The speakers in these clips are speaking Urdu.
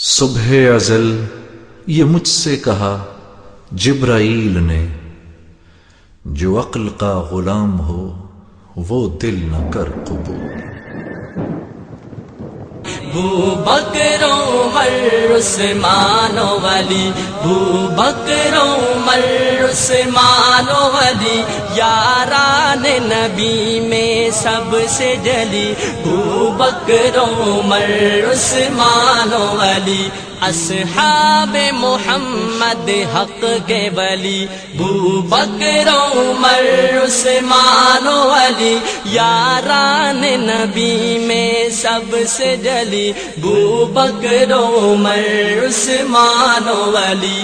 صبح ازل یہ مجھ سے کہا جبرائیل نے، جو عقل کا غلام ہو وہ دل نہ کر قبول۔ بکر عمر عثمان ولی، بکر عمر عثمان ولی، یاران نبی میں سب سے جلی، بکر عمر عثمان ولی، اصحاب محمد حق کے ولی، بکر عمر عثمان ولی، یاران نبی میں سب سے جلی، بکر عمر عثمان ولی،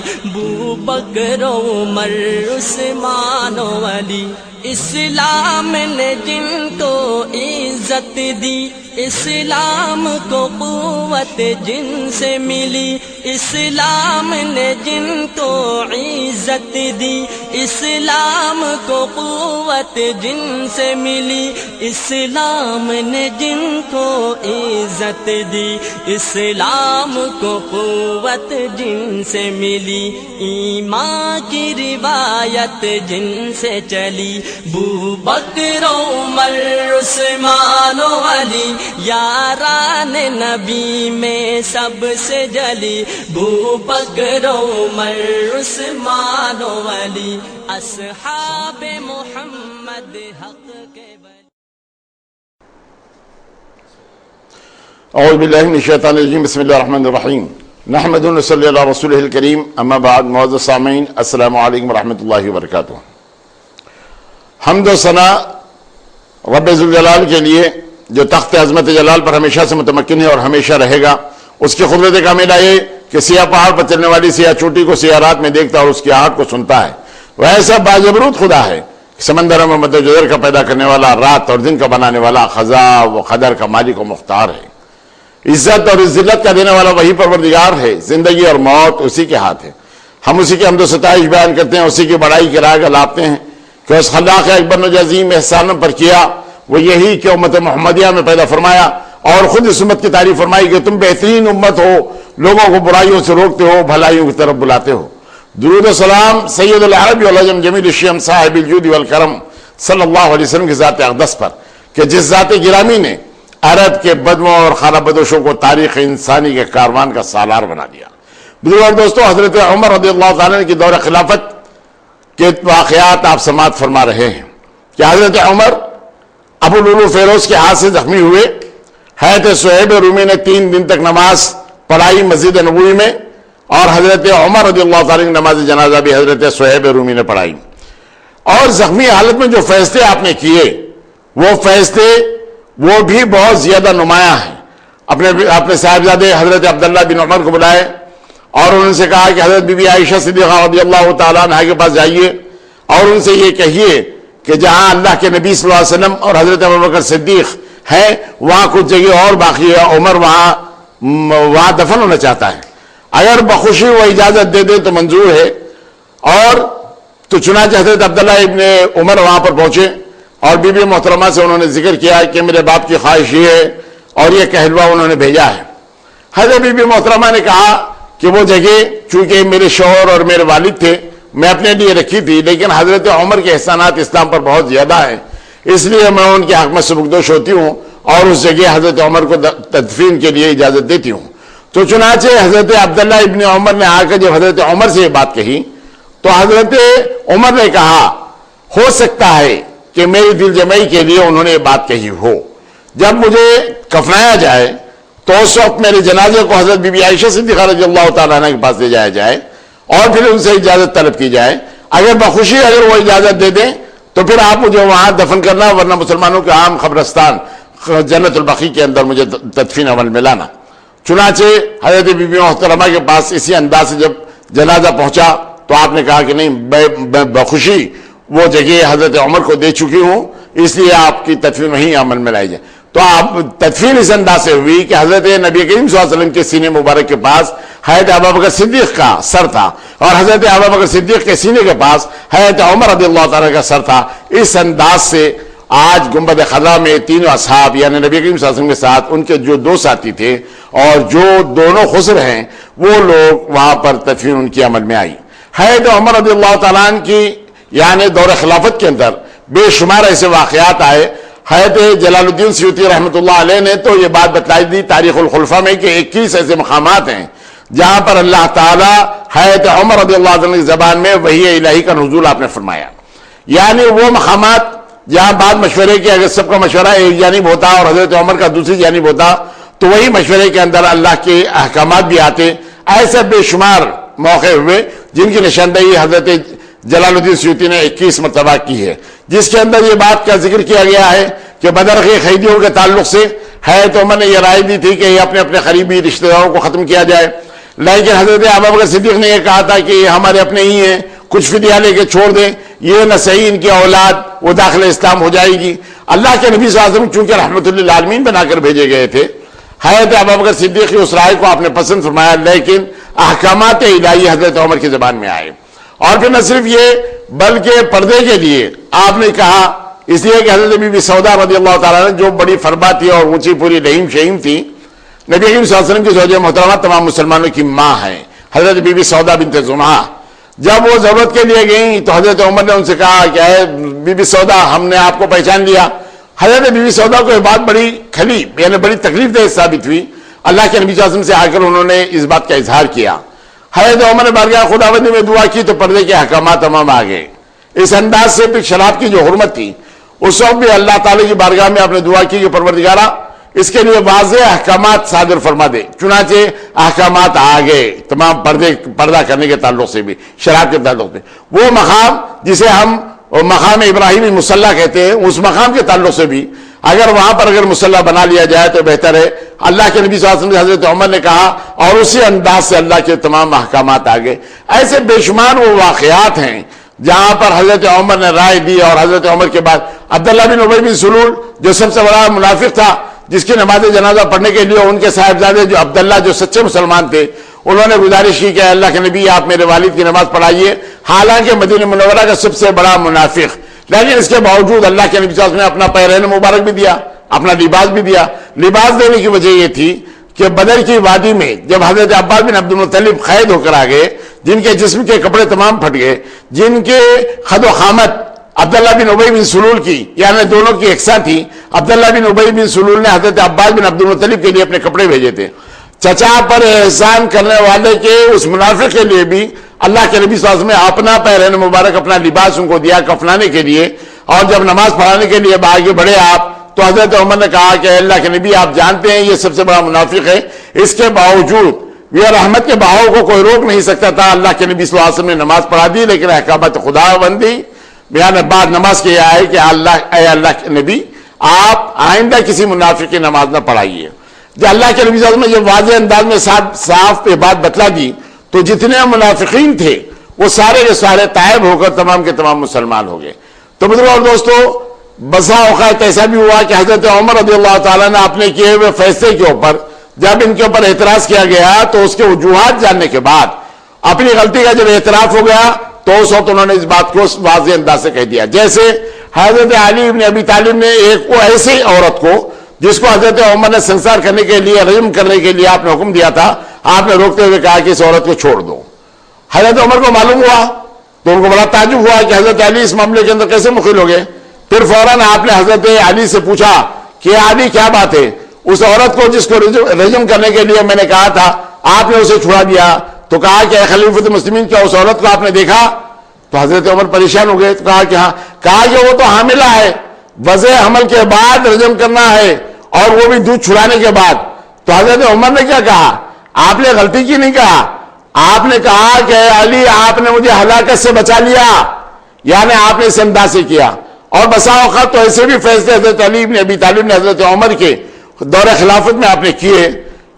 بکر عمر عثمان ولی۔ اسلام نے جن کو عزت دی، اسلام کو قوت جن سے ملی، اسلام نے جن کو عزت دی، اسلام کو قوت جن سے ملی، اسلام نے جن کو عزت دی، اسلام کو قوت جن سے ملی، ایمان کی روایت جن سے چلی، بکر عمر عثمان ولی، یاران نبی میں سب سے جلی، بکر عمر عثمان ولی، اصحاب محمد حق کے ولی۔ اعوذ باللہ من الشیطان الرجیم، بسم اللہ الرحمن الرحیم، نحمد و نصلی علی رسولہ الکریم، اما بعد، معزز سامعین، السلام علیکم ورحمۃ اللہ وبرکاتہ۔ حمد و ثنا رب ذوالجلال کے لیے جو تخت عظمت جلال پر ہمیشہ سے متمکن ہے اور ہمیشہ رہے گا۔ اس کی قدرت کاملہ یہ کہ سیاہ پہاڑ پر چلنے والی سیاہ چوٹی کو سیاہ رات میں دیکھتا اور اس کی آہٹ کو سنتا ہے۔ وہ ایسا باجبروت خدا ہے، سمندروں میں مد و جزر کا پیدا کرنے والا، رات اور دن کا بنانے والا، خزاں و قدر کا مالک و مختار ہے۔ عزت اور ذلت کا دینے والا وہی پروردگار ہے۔ زندگی اور موت اسی کے ہاتھ ہے۔ ہم اسی کی حمد و ستائش بیان کرتے ہیں، اسی کی بڑائی کی راہ گلاتے ہیں کہ اس خلاق اکبر نے جو عظیم احسان پر کیا وہ یہی کہ امت محمدیہ میں پیدا فرمایا اور خود اس امت کی تعریف فرمائی کہ تم بہترین امت ہو، لوگوں کو برائیوں سے روکتے ہو، بھلائیوں کی طرف بلاتے ہو۔ درود و سلام سید العرب والعجم جمیل الشیم صاحب الجود والکرم صلی اللہ علیہ وسلم کی ذات اقدس پر کہ جس ذات گرامی نے عرب کے بدموں اور خانہ بدوشوں کو تاریخ انسانی کے کاروان کا سالار بنا دیا۔ بزرگوں اور دوستوں، حضرت عمر رضی اللہ تعالیٰ کی دور خلافت کے واقعات آپ سماعت فرما رہے ہیں کہ حضرت عمر ابو لولو فیروز کے ہاتھ سے زخمی ہوئے۔ حضرت صہیب رومی نے 3 دن تک نماز پڑھائی مسجد نبوی میں، اور حضرت عمر رضی اللہ تعالیٰ کی نماز جنازہ بھی حضرت صہیب رومی نے پڑھائی۔ اور زخمی حالت میں جو فیصلے آپ نے کیے وہ فیصلے وہ بھی بہت زیادہ نمایاں ہیں۔ اپنے صاحبزادے حضرت عبداللہ بن عمر کو بلائے اور ان سے کہا کہ حضرت بی بی عائشہ صدیقہ رضی اللہ تعالیٰ عنہ کے پاس جائیے اور ان سے یہ کہیے کہ جہاں اللہ کے نبی صلی اللہ علیہ وسلم اور حضرت ابوبکر صدیق ہیں وہاں کچھ جگہ اور باقی ہے، عمر وہاں دفن ہونا چاہتا ہے، اگر بخوشی وہ اجازت دے دے تو منظور ہے۔ اور تو چنانچہ حضرت عبداللہ ابن عمر وہاں پر پہنچے اور بی بی محترمہ سے انہوں نے ذکر کیا کہ میرے باپ کی خواہش یہ ہے، اور یہ کہلوا انہوں نے بھیجا ہے۔ حضرت بی بی محترمہ نے کہا کہ وہ جگہ چونکہ میرے شوہر اور میرے والد تھے میں اپنے لیے رکھی تھی، لیکن حضرت عمر کے احسانات اسلام پر بہت زیادہ ہیں، اس لیے میں ان کے حق میں سبکدوش ہوتی ہوں اور اس جگہ حضرت عمر کو تدفین کے لیے اجازت دیتی ہوں۔ تو چنانچہ حضرت عبداللہ ابن عمر نے آ کر جب حضرت عمر سے یہ بات کہی تو حضرت عمر نے کہا ہو سکتا ہے کہ میری دل جمعی کے لیے انہوں نے یہ بات کہی ہو، جب مجھے کفنایا جائے تو اس وقت میرے جنازے کو حضرت بی بی عائشہ صدیقہ رضی اللہ تعالیٰ عنہ کے پاس لے جایا جائے اور پھر ان سے اجازت طلب کی جائے، اگر بخوشی اگر وہ اجازت دے دیں تو پھر آپ مجھے وہاں دفن کرنا، ورنہ مسلمانوں کے عام قبرستان جنت البقیع کے اندر مجھے تدفین عمل میں لانا۔ چنانچہ حضرت بی بی محترمہ کے پاس اسی انداز سے جب جنازہ پہنچا تو آپ نے کہا کہ نہیں، میں بخوشی وہ جگہ حضرت عمر کو دے چکی ہوں، اس لیے آپ کی تدفین وہیں عمل میں لائی جائے۔ تو آپ تدفین اس انداز سے ہوئی کہ حضرت نبی کریم صلی اللہ علیہ وسلم کے سینے مبارک کے پاس حضرت ابوبکر صدیق کا سر تھا اور حضرت ابوبکر صدیق کے سینے کے پاس حضرت عمر رضی اللہ تعالیٰ کا سر تھا۔ اس انداز سے آج گنبد خضرا میں تینوں اصحاب یعنی نبی کریم صلی اللہ علیہ وسلم کے ساتھ ان کے جو 2 ساتھی تھے اور جو دونوں خسر ہیں وہ لوگ وہاں پر تدفین ان کی عمل میں آئی. حضرت عمر رضی اللہ تعالیٰ عنہ کی یعنی دور خلافت کے اندر بے شمار ایسے واقعات آئے. حضرت جلال الدین سیوطی رحمۃ اللہ علیہ نے تو یہ بات بتلائی دی تاریخ الخلفاء میں کہ 21 ایسے مقامات ہیں جہاں پر اللہ تعالیٰ حضرت عمر رضی اللہ عنہ کی زبان میں وحی الہی کا نزول آپ نے فرمایا. یعنی وہ مقامات جہاں بعد مشورے کے اگر سب کا مشورہ ایک جانب ہوتا اور حضرت عمر کا دوسری جانب ہوتا تو وہی مشورے کے اندر اللہ کے احکامات بھی آتے. ایسے بے شمار موقع ہوئے جن کی نشاندہی حضرت جلال الدین سیوطی نے 21 مرتبہ کی ہے، جس کے اندر یہ بات کا ذکر کیا گیا ہے کہ بدر کے قیدیوں کے تعلق سے حضرت عمر نے یہ رائے دی تھی کہ یہ اپنے اپنے قریبی رشتہ داروں کو ختم کیا جائے، لیکن حضرت ابوبکر صدیق نے یہ کہا تھا کہ یہ ہمارے اپنے ہی ہیں، کچھ فدیہ لے کے چھوڑ دیں، یہ نہ صحیح ان کی اولاد وہ داخل اسلام ہو جائے گی. اللہ کے نبی صلی اللہ علیہ وسلم چونکہ رحمت للعالمین بنا کر بھیجے گئے تھے، حضرت ابوبکر صدیق کی اس رائے کو آپ نے پسند فرمایا، لیکن احکامات الہی حضرت عمر کی زبان میں آئے. اور پھر نہ صرف یہ بلکہ پردے کے لیے آپ نے کہا، اس لیے کہ حضرت بی بی سودا رضی اللہ تعالیٰ نے جو بڑی فربا تھی اور اونچی پوری رحیم شہیم تھی، نبی کریم صلی اللہ علیہ وسلم کی زوجہ محترمہ تمام مسلمانوں کی ماں ہے حضرت بی بی سودا بنت زمعہ. جب وہ ضرورت کے لیے گئیں تو حضرت عمر نے ان سے کہا کہ اے بی بی سودا ہم نے آپ کو پہچان لیا. حضرت بی بی سودا کو یہ بات بڑی کھلی یعنی بڑی تکلیف دہ ثابت ہوئی. اللہ کے نبی صلی اللہ علیہ وسلم سے آ کر انہوں نے اس بات کا اظہار کیا. حضرت عمر نے بارگاہ خداوندی میں دعا کی تو پردے کے احکامات تمام آ گئے. اس انداز سے پھر شراب کی جو حرمت تھی اس وقت بھی اللہ تعالیٰ کی بارگاہ میں آپ نے دعا کی کہ پروردگارہ اس کے لیے واضح احکامات صادر فرما دے. چنانچہ احکامات آ گئے تمام پردہ کرنے کے تعلق سے بھی، شراب کے تعلق سے. وہ مقام جسے ہم مقام ابراہیمی مصلی کہتے ہیں، اس مقام کے تعلق سے بھی اگر وہاں پر اگر مصلی بنا لیا جائے تو بہتر ہے. اللہ کے نبی صلی اللہ علیہ وسلم حضرت عمر نے کہا اور اسی انداز سے اللہ کے تمام احکامات آ گئے. ایسے بے شمار وہ واقعات ہیں جہاں پر حضرت عمر نے رائے دی. اور حضرت عمر کے بعد عبداللہ بن ابی بن سلول جو سب سے بڑا منافق تھا، جس کی نماز جنازہ پڑھنے کے لیے ان کے صاحبزادے جو عبداللہ جو سچے مسلمان تھے انہوں نے گزارش کی کہ اللہ کے نبی آپ میرے والد کی نماز پڑھائیے، حالانکہ مدینہ منورہ کا سب سے بڑا منافق، لیکن اس کے باوجود اللہ کے نبی صلی اللہ علیہ وسلم نے اپنا پیرہن مبارک بھی دیا، اپنا لباس بھی دیا. لباس دینے کی وجہ یہ تھی کہ بدر کی وادی میں جب حضرت عباس بن عبد المطلب قید ہو کر آ گئے، جن کے جسم کے کپڑے تمام پھٹ گئے، جن کے خد و خامت عبداللہ بن ابی بن سلول کی یعنی دونوں کی یکساں تھی. عبداللہ بن ابی بن سلول نے حضرت عباس بن عبد المطلب کے لیے اپنے کپڑے بھیجے تھے. چچا پر احسان کرنے والے کے اس منافق کے لیے بھی اللہ کے نبی صلی اللہ علیہ وسلم نے اپنا پیرہن مبارک اپنا لباس ان کو دیا کفنانے کے لیے. اور جب نماز پڑھانے کے لیے آگے بڑھے آپ تو حضرت عمر نے کہا کہ اللہ کے نبی آپ جانتے ہیں یہ سب سے بڑا منافق ہے، اس کے باوجود یہ رحمت کے بہاؤ کو کوئی روک نہیں سکتا تھا. اللہ کے نبی صلی اللہ علیہ وسلم نے نماز پڑھا دی، لیکن احکامات خدا بندی بیان بعد نماز کے یہ آئے کہ اے اللہ کے نبی آپ آئندہ کسی منافق کی نماز نہ پڑھائیے. جب اللہ کے نبی صلی اللہ علیہ وسلم نے یہ واضح انداز میں صاف پہ بات بتلا دی تو جتنے منافقین تھے وہ سارے کے سارے تائب ہو کر تمام کے تمام مسلمان ہو گئے. تو بزرگوں اور دوستو، بسا اوقات ایسا بھی ہوا کہ حضرت عمر رضی اللہ تعالیٰ نے اپنے کیے ہوئے فیصلے کے اوپر جب ان کے اوپر اعتراض کیا گیا تو اس کے وجوہات جاننے کے بعد اپنی غلطی کا جب اعتراف ہو گیا تو اس وقت انہوں نے اس بات کو واضح انداز سے کہہ دیا. جیسے حضرت علی ابن ابی طالب نے ایک وہ ایسی عورت کو جس کو حضرت عمر نے سنسار کرنے کے لیے رجم کرنے کے لیے آپ نے حکم دیا تھا، آپ نے روکتے ہوئے کہا کہ اس عورت کو چھوڑ دو. حضرت عمر کو معلوم ہوا تو ان کو بڑا تعجب ہوا کہ حضرت علی اس معاملے کے اندر کیسے مخل ہو گئے. پھر فوراً آپ نے حضرت علی سے پوچھا کہ علی کیا بات ہے، اس عورت کو جس کو رجم کرنے کے لیے میں نے کہا تھا آپ نے اسے چھڑا دیا. تو کہا کہ اے خلیفۃ المسلمین کیا اس عورت کو آپ نے دیکھا؟ تو حضرت عمر پریشان ہو گئے. تو کہا کہ ہاں. کہا کہ وہ تو حاملہ ہے، وضع حمل کے بعد رجم کرنا ہے اور وہ بھی دودھ چھڑانے کے بعد. تو حضرت عمر نے کیا کہا؟ آپ نے غلطی کی نہیں کہا، آپ نے کہا کہ علی آپ نے مجھے ہلاکت سے بچا لیا، یعنی آپ نے اس انداز سے کیا. اور بسا اوقات تو ایسے بھی فیصلے حضرت علی بن ابی طالب نے حضرت عمر کے دور خلافت میں آپ نے کیے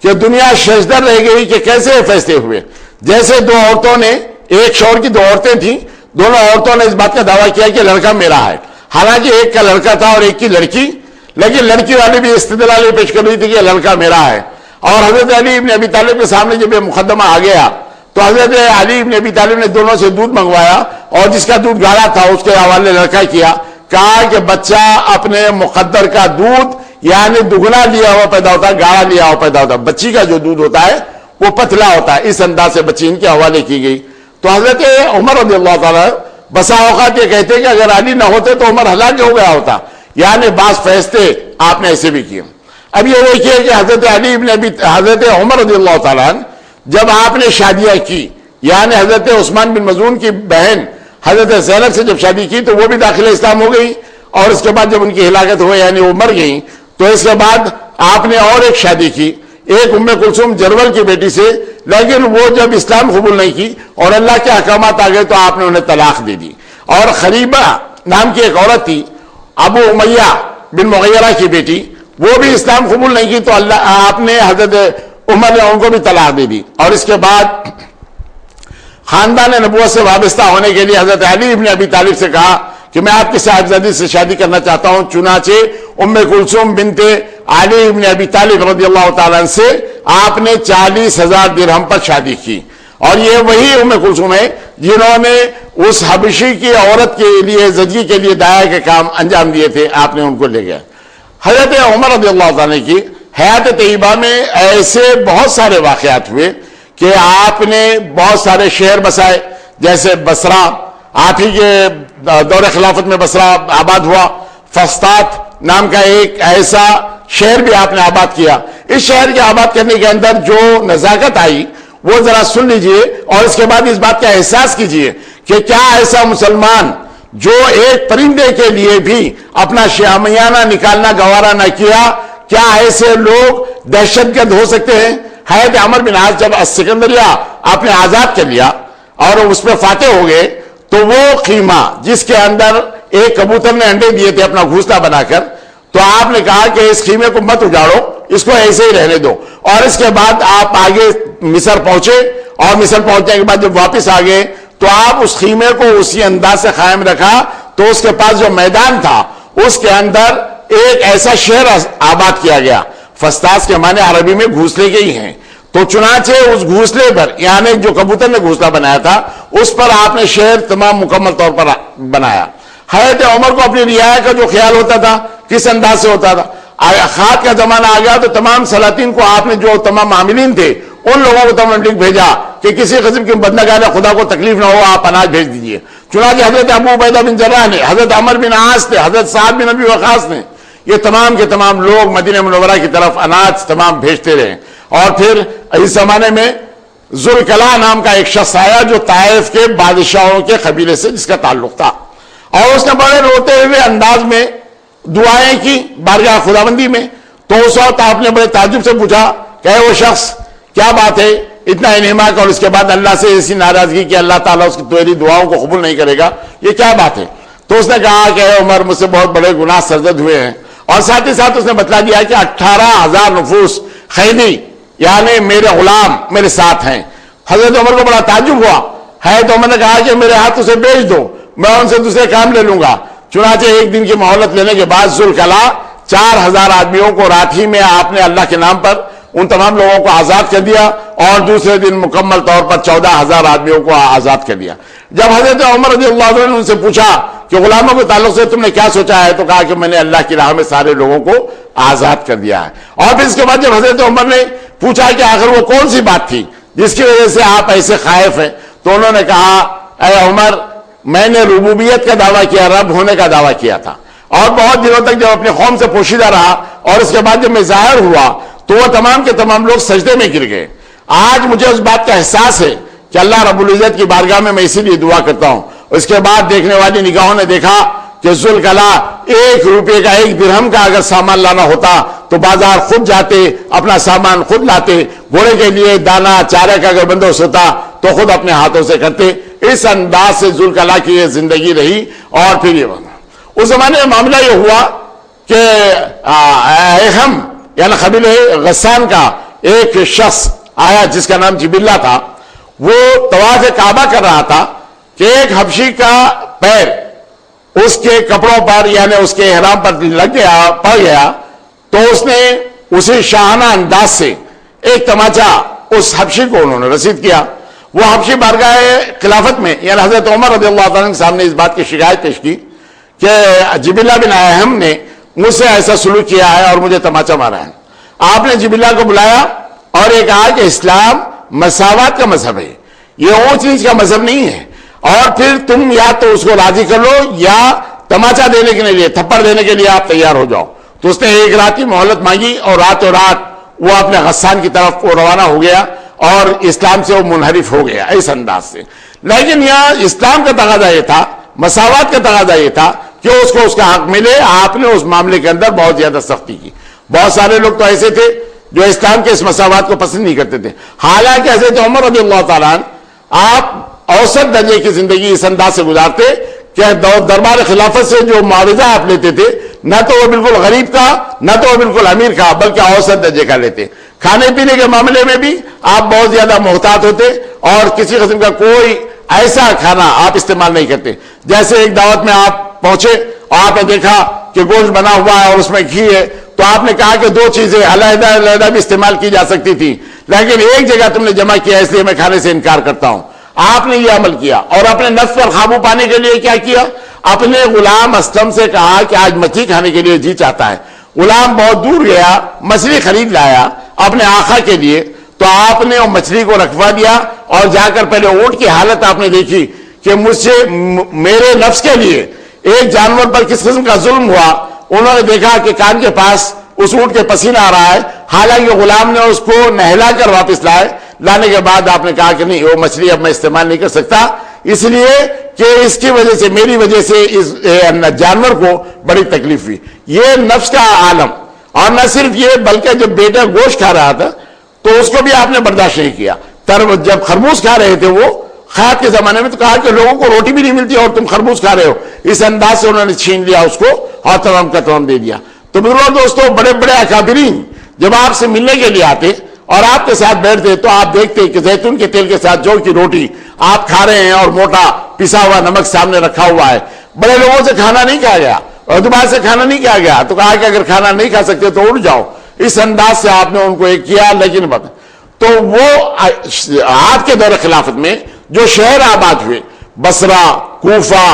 کہ دنیا ششدر رہ گئی کہ کیسے فیصلے ہوئے. جیسے دو عورتوں نے، ایک شوہر کی دو عورتیں تھیں، دونوں عورتوں نے اس بات کا دعویٰ کیا کہ لڑکا میرا ہے، حالانکہ ایک کا لڑکا تھا اور ایک کی لڑکی، لیکن لڑکی والی بھی استدلال پیش کر رہی تھی کہ لڑکا میرا ہے. اور حضرت علی ابن ابی طالب کے سامنے جب یہ مقدمہ آ گیا تو حضرت علی ابن ابی طالب نے دونوں سے دودھ منگوایا اور جس کا دودھ گاڑا تھا اس کے حوالے لڑکا کیا. کہا کہ بچہ اپنے مقدر کا دودھ یعنی دگنا لیا ہوا پیدا ہوتا ہے، گاڑا لیا ہوا پیدا ہوتا ہے. بچی کا جو دودھ ہوتا ہے وہ پتلا ہوتا ہے. اس انداز سے بچی ان کے حوالے کی گئی. تو حضرت عمر رضی اللہ تعالیٰ بسا اوقات یہ کہتے کہ اگر علی نہ ہوتے تو عمر ہلاک ہو گیا ہوتا، یعنی بعض فیصلے آپ نے ایسے بھی کیے. اب یہ دیکھیے کہ حضرت عمر رضی اللہ تعالیٰ جب آپ نے شادیاں کی، یعنی حضرت عثمان بن مظعون کی بہن حضرت زینب سے جب شادی کی تو وہ بھی داخل اسلام ہو گئی، اور اس کے بعد جب ان کی ہلاکت ہوئی یعنی وہ مر گئی تو اس کے بعد آپ نے اور ایک شادی کی، ایک ام کلثوم جرول کی بیٹی سے، لیکن وہ جب اسلام قبول نہیں کی اور اللہ کے احکامات آ گئے تو آپ نے انہیں طلاق دے دی. اور خلیبہ نام کی ایک عورت تھی ابو امیہ بن مغیرہ کی بیٹی، وہ بھی اسلام قبول نہیں کی تو آپ نے حضرت عمر نے ان کو بھی طلاق دے دی. اور اس کے بعد خاندان نبوت سے وابستہ ہونے کے لیے حضرت علی ابن ابی طالب سے کہا کہ میں آپ کی صاحبزادی سے شادی کرنا چاہتا ہوں. چنانچہ ام کلثوم بنت علی ابن ابی طالب رضی اللہ تعالیٰ عنہ سے آپ نے 40,000 درہم پر شادی کی. اور یہ وہی ام کلثوم ہے جنہوں نے اس حبشی کی عورت کے لیے زچگی کے لیے دایا کے کام انجام دیے تھے، آپ نے ان کو لے گیا. حضرت عمر رضی اللہ تعالیٰ کی حیات طیبہ میں ایسے بہت سارے واقعات ہوئے کہ آپ نے بہت سارے شہر بسائے، جیسے بصرہ، آپ ہی کے دور خلافت میں بصرہ آباد ہوا. فسطاط نام کا ایک ایسا شہر بھی آپ نے آباد کیا. اس شہر کے آباد کرنے کے اندر جو نزاکت آئی وہ ذرا سن لیجئے اور اس کے بعد اس بات کا احساس کیجئے کہ کیا ایسا مسلمان جو ایک پرندے کے لیے بھی اپنا شامیانہ نکالنا گوارا نہ کیا، کیا ایسے لوگ دہشت گرد ہو سکتے ہیں؟ حضرت عمر بن عاص جب سکندریہ آپ نے آزاد کر لیا اور اس پہ فاتح ہو گئے تو وہ خیمہ جس کے اندر ایک کبوتر نے انڈے دیے تھے اپنا گھونسلہ بنا کر، تو آپ نے کہا کہ اس خیمے کو مت اجاڑو، اس کو ایسے ہی رہنے دو. اور اس کے بعد آپ آگے مصر پہنچے اور مصر پہنچنے کے بعد جب واپس آ گئے تو آپ اس خیمے کو اسی انداز سے قائم رکھا. تو اس کے پاس جو میدان تھا اس کے اندر ایک ایسا شہر آباد کیا گیا. فسطاط کے معنی عربی میں گھونسلے کے ہی ہیں. تو چنانچہ اس گھونسلے پر یعنی جو کبوتر نے گھونسلہ بنایا تھا اس پر آپ نے شہر تمام مکمل طور پر بنایا. حضرت عمر کو اپنی رعایا کا جو خیال ہوتا تھا کس انداز سے ہوتا تھا؟ خط کا زمانہ آ گیا تو تمام سلاطین کو آپ نے جو تمام عاملین تھے ان لوگوں کو تمام لکھ بھیجا کہ کسی قسم کی بدنگار خدا کو تکلیف نہ ہو، آپ اناج بھیج دیجئے. چنانچہ حضرت ابو عبیدہ بن جراح نے، حضرت عمر بن عاص نے، حضرت سعد بن ابی وقاص نے، یہ تمام کے تمام لوگ مدینہ منورہ کی طرف اناج تمام بھیجتے رہے. اور پھر اس زمانے میں ذوالکلاء نام کا ایک شخص آیا جو طائف کے بادشاہوں کے قبیلے سے جس کا تعلق تھا، اور اس نے بڑے روتے ہوئے انداز میں دعائیں کی بارگاہ خداوندی میں. تو اس وقت آپ نے بڑے تعجب سے پوچھا کہ وہ شخص کیا بات ہے اتنا انہماک اور اس کے بعد اللہ سے ایسی ناراضگی کہ اللہ تعالیٰ اس کی تیری دعاؤں کو قبول نہیں کرے گا، یہ کیا بات ہے؟ تو اس نے کہا کہ اے عمر مجھ سے بہت بڑے گناہ سرزد ہوئے ہیں. اور ساتھ ہی ساتھ اس نے بتلا دیا کہ 18,000 نفوس قیدی یعنی میرے غلام میرے ساتھ ہیں. حضرت عمر کو بڑا تعجب ہوا. حضرت عمر نے کہا کہ میرے ہاتھ اسے بیچ دو، میں ان سے دوسرے کام لے لوں گا. چنانچہ ایک دن کی مہلت لینے کے بعد ذوالکلاء 4,000 آدمیوں کو رات ہی میں آپ نے اللہ کے نام پر ان تمام لوگوں کو آزاد کر دیا اور دوسرے دن مکمل طور پر 14,000 آدمیوں کو آزاد کر دیا. جب حضرت عمر رضی اللہ عنہ نے ان سے پوچھا کہ غلاموں کے تعلق سے تم نے کیا سوچا ہے، تو کہا کہ میں نے اللہ کی راہ میں سارے لوگوں کو آزاد کر دیا ہے. اور پھر اس کے بعد جب حضرت عمر نے پوچھا کہ آخر وہ کون سی بات تھی جس کی وجہ سے آپ ایسے خائف ہیں، تو انہوں نے کہا اے عمر میں نے ربوبیت کا دعویٰ کیا، رب ہونے کا دعویٰ کیا تھا، اور بہت دنوں تک جب اپنے قوم سے پوشیدہ رہا اور اس کے بعد جب میں ظاہر ہوا تو وہ تمام کے تمام لوگ سجدے میں گر گئے. آج مجھے اس بات کا احساس ہے کہ اللہ رب العزت کی بارگاہ میں اسی لیے دعا کرتا ہوں. اس کے بعد دیکھنے والی نگاہوں نے دیکھا کہ ذوالکلاء 1 روپے کا 1 درہم کا اگر سامان لانا ہوتا تو بازار خود جاتے، اپنا سامان خود لاتے، گھوڑے کے لیے دانا چارہ کا اگر بندوبست ہوتا تو خود اپنے ہاتھوں سے کرتے. اس انداز سے ذوالکلاء کی یہ زندگی رہی. اور پھر یہ اس زمانے میں معاملہ یہ ہوا کہ ایہم یعنی قبیلہ غسان کا ایک شخص آیا جس کا نام جبلہ تھا. وہ طواف کعبہ کر رہا تھا کہ ایک حبشی کا پیر اس کے کپڑوں پر یعنی اس کے احرام پر لگ گیا، پڑ گیا. تو اس نے اسی شاہانہ انداز سے ایک تماچا اس حبشی کو انہوں نے رسید کیا. وہ حبشی بارگاہ خلافت میں یعنی حضرت عمر رضی اللہ عنہ کے سامنے اس بات کی شکایت پیش کی کہ جبلہ بن اہم نے مجھ سے ایسا سلوک کیا ہے اور مجھے تماچا مارا ہے. آپ نے جبلہ کو بلایا اور یہ کہا کہ اسلام مساوات کا مذہب ہے, یہ اونچ نیچ کا مذہب نہیں ہے, اور پھر تم یا تو اس کو راضی کر لو یا تماچا دینے کے لیے, تھپڑ دینے کے لیے آپ تیار ہو جاؤ. تو اس نے ایک رات کی مہلت مانگی اور راتوں رات وہ اپنے غسان کی طرف وہ روانہ ہو گیا اور اسلام سے وہ منحرف ہو گیا اس انداز سے. لیکن یہاں اسلام کا تقاضا یہ تھا, مساوات کا تقاضا یہ تھا کہ اس کو اس کا حق ملے. آپ نے اس معاملے کے اندر بہت زیادہ سختی کی. بہت سارے لوگ تو ایسے تھے جو اسلام کے اس مساوات کو پسند نہیں کرتے تھے. حالانکہ حضرت عمر رضی اللہ تعالیٰ آپ اوسط درجے کی زندگی اس انداز سے گزارتے کہ دربار خلافت سے جو معاوضہ آپ لیتے تھے نہ تو وہ بالکل غریب کا نہ تو وہ بالکل امیر کا بلکہ اوسط درجے کا لیتے. کھانے پینے کے معاملے میں بھی آپ بہت زیادہ محتاط ہوتے اور کسی قسم کا کوئی ایسا کھانا آپ استعمال نہیں کرتے. جیسے ایک دعوت میں آپ پہنچے اور آپ نے دیکھا کہ گوشت بنا ہوا ہے اور اس میں گھی ہے, تو آپ نے کہا کہ دو چیزیں علیحدہ علیحدہ بھی استعمال کی جا سکتی تھی, لیکن ایک جگہ تم نے جمع کیا اس لیے میں کھانے سے انکار کرتا ہوں. آپ نے یہ عمل کیا اور اپنے نفس پر قابو پانے کے لیے کیا کیا, اپنے غلام اسلم سے کہا کہ آج مچھلی کھانے کے لیے جی چاہتا ہے. غلام بہت دور گیا, مچھلی خرید لایا اپنے آقا کے لیے, تو آپ نے وہ مچھلی کو رکھوا دیا اور جا کر پہلے اونٹ کی حالت آپ نے دیکھی کہ مجھ سے میرے نفس کے لیے ایک جانور پر کس قسم کا ظلم ہوا. انہوں نے دیکھا کہ کان کے پاس اس اونٹ کے پسینہ آ رہا ہے, حالانکہ غلام نے اس کو نہلا کر واپس لانے کے بعد آپ نے کہا کہ نہیں وہ مچھلی اب میں استعمال نہیں کر سکتا, اس لیے کہ اس کی وجہ سے میری وجہ سے اس جانور کو بڑی تکلیف ہوئی. یہ نفس کا عالم. اور نہ صرف یہ بلکہ جب بیٹا گوشت کھا رہا تھا تو اس کو بھی آپ نے برداشت نہیں کیا. جب خربوز کھا رہے تھے وہ خیات کے زمانے میں, تو کہا کہ لوگوں کو روٹی بھی نہیں ملتی اور تم خربوز کھا رہے ہو. اس انداز سے انہوں نے چھین لیا اس کو اور تمام کا تمام دے دیا. تو بزرگوں دوستوں, بڑے بڑے اکابرین جب آپ سے ملنے کے لیے آتے اور آپ کے ساتھ بیٹھتے تو آپ دیکھتے کہ زیتون کے تیل کے ساتھ جو کی روٹی آپ کھا رہے ہیں اور موٹا پسا ہوا نمک سامنے رکھا ہوا ہے. بڑے لوگوں سے کھانا نہیں کھایا گیا اور دوبارہ سے کھانا نہیں کھایا گیا, تو کہا کہ اگر کھانا نہیں کھا سکتے تو اٹھ جاؤ. اس انداز سے آپ نے ان کو ایک کیا. لیکن تو وہ آپ کے دور خلافت میں جو شہر آباد ہوئے, بصرہ, کوفہ,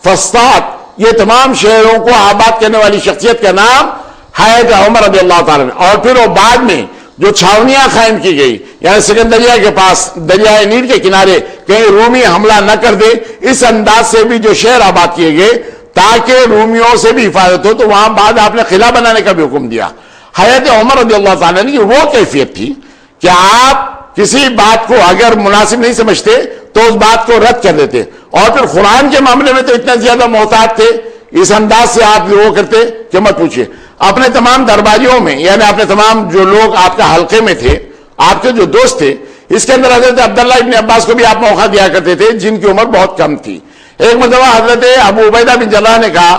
فسطاط, یہ تمام شہروں کو آباد کرنے والی شخصیت کا نام حضرت عمر رضی اللہ تعالیٰ نے. اور پھر وہ بعد میں جو چھاونیاں قائم کی گئی, یعنی سکندریہ کے پاس دریائے نیل کے کنارے کہیں رومی حملہ نہ کر دے, اس انداز سے بھی جو شہر آباد کیے گئے تاکہ رومیوں سے بھی حفاظت ہو, تو وہاں بعد آپ نے قلعہ بنانے کا بھی حکم دیا. حضرت عمر رضی اللہ تعالیٰ نے وہ کیفیت تھی کہ آپ کسی بات کو اگر مناسب نہیں سمجھتے تو اس بات کو رد کر دیتے, اور پھر قرآن کے معاملے میں تو اتنا زیادہ محتاط تھے, اس انداز سے آپ وہ کرتے کہ مت پوچھئے. اپنے تمام درباریوں میں, یعنی اپنے تمام جو لوگ آپ کا حلقے میں تھے, آپ کے جو دوست تھے, اس کے اندر حضرت عبداللہ ابن عباس کو بھی آپ موقع دیا کرتے تھے جن کی عمر بہت کم تھی. ایک مرتبہ حضرت ابو عبیدہ بن جراح نے کہا